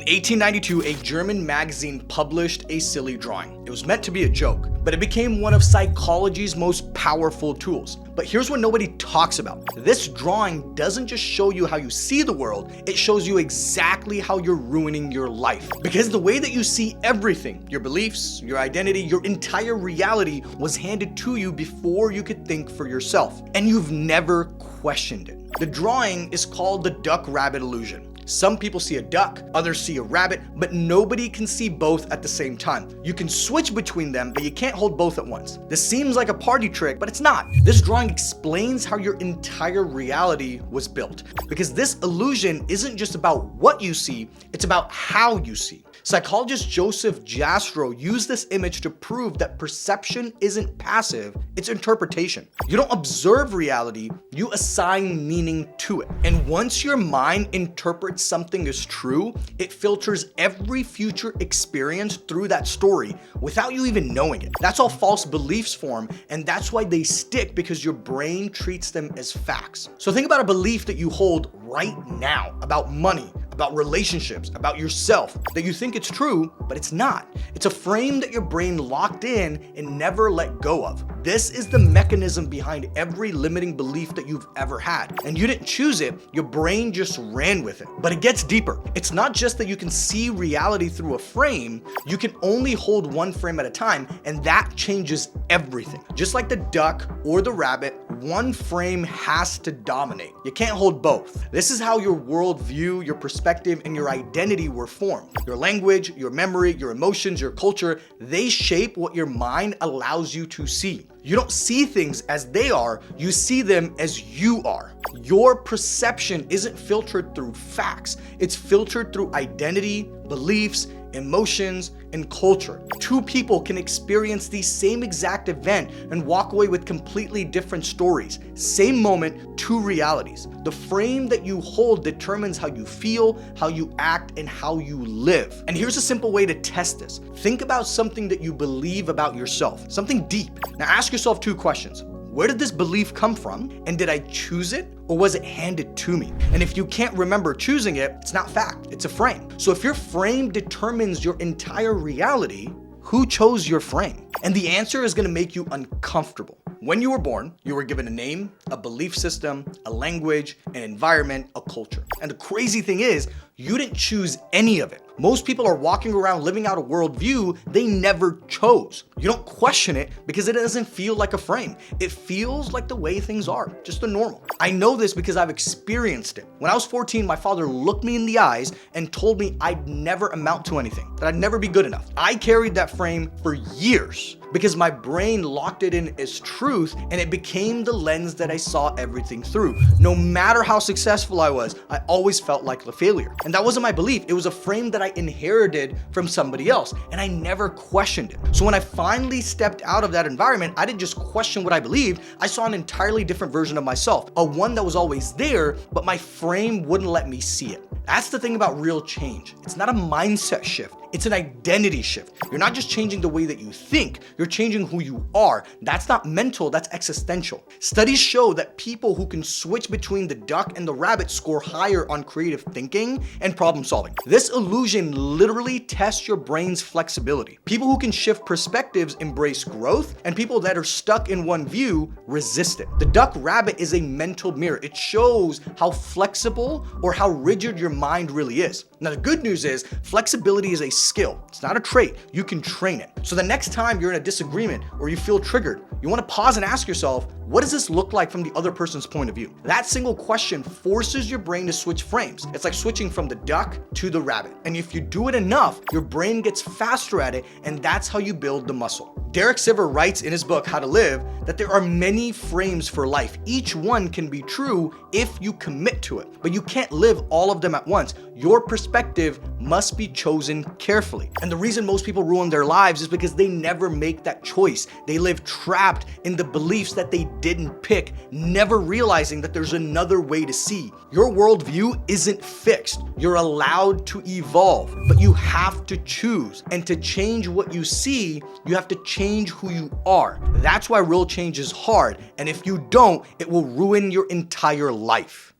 1892, a German magazine published a silly drawing. It was meant to be a joke, but it became one of psychology's most powerful tools. But here's what nobody talks about. This drawing doesn't just show you how you see the world, it shows you exactly how you're ruining your life. Because the way that you see everything, your beliefs, your identity, your entire reality was handed to you before you could think for yourself. And you've never questioned it. The drawing is called the duck-rabbit illusion. Some people see a duck, others see a rabbit, but nobody can see both at the same time. You can switch between them, but you can't hold both at once. This seems like a party trick, but it's not. This drawing explains how your entire reality was built. Because this illusion isn't just about what you see, it's about how you see. Psychologist Joseph Jastrow used this image to prove that perception isn't passive, it's interpretation. You don't observe reality, you assign meaning to it. And once your mind interprets something as true, it filters every future experience through that story without you even knowing it. That's how false beliefs form, and that's why they stick, because your brain treats them as facts. So think about a belief that you hold right now about money, about relationships, about yourself, that you think it's true, but it's not. It's a frame that your brain locked in and never let go of. This is the mechanism behind every limiting belief that you've ever had. And you didn't choose it, your brain just ran with it. But it gets deeper. It's not just that you can see reality through a frame, you can only hold one frame at a time, and that changes everything. Just like the duck or the rabbit, one frame has to dominate. You can't hold both. This is how your worldview, your perspective, and your identity were formed. Your language, your memory, your emotions, your culture, they shape what your mind allows you to see. You don't see things as they are, you see them as you are. Your perception isn't filtered through facts, it's filtered through identity, beliefs, emotions, and culture. Two people can experience the same exact event and walk away with completely different stories. Same moment, two realities. The frame that you hold determines how you feel, how you act, and how you live. And here's a simple way to test this. Think about something that you believe about yourself, something deep. Now ask yourself two questions. Where did this belief come from? And did I choose it, or was it handed to me? And if you can't remember choosing it, it's not fact, it's a frame. So if your frame determines your entire reality, who chose your frame? And the answer is gonna make you uncomfortable. When you were born, you were given a name, a belief system, a language, an environment, a culture. And the crazy thing is, you didn't choose any of it. Most people are walking around living out a worldview they never chose. You don't question it because it doesn't feel like a frame. It feels like the way things are, just the normal. I know this because I've experienced it. When I was 14, my father looked me in the eyes and told me I'd never amount to anything, that I'd never be good enough. I carried that frame for years because my brain locked it in as truth, and it became the lens that I saw everything through. No matter how successful I was, I always felt like a failure. And that wasn't my belief, it was a frame that I inherited from somebody else, and I never questioned it. So when I finally stepped out of that environment, I didn't just question what I believed, I saw an entirely different version of myself, a one that was always there, but my frame wouldn't let me see it. That's the thing about real change. It's not a mindset shift, it's an identity shift. You're not just changing the way that you think, you're changing who you are. That's not mental, that's existential. Studies show that people who can switch between the duck and the rabbit score higher on creative thinking and problem solving. This illusion literally tests your brain's flexibility. People who can shift perspectives embrace growth, and people that are stuck in one view resist it. The duck rabbit is a mental mirror. It shows how flexible or how rigid your mind really is. Now the good news is flexibility is a skill. It's not a trait. You can train it. So the next time you're in a disagreement or you feel triggered, you want to pause and ask yourself, what does this look like from the other person's point of view? That single question forces your brain to switch frames. It's like switching from the duck to the rabbit. And if you do it enough, your brain gets faster at it, and that's how you build the muscle. Derek Sivers writes in his book, How to Live, that there are many frames for life. Each one can be true if you commit to it, but you can't live all of them at once. Your perspective must be chosen carefully. And the reason most people ruin their lives is because they never make that choice. They live trapped in the beliefs that they didn't pick, never realizing that there's another way to see. Your worldview isn't fixed. You're allowed to evolve, but you have to choose. And to change what you see, you have to change who you are. That's why real change is hard. And if you don't, it will ruin your entire life.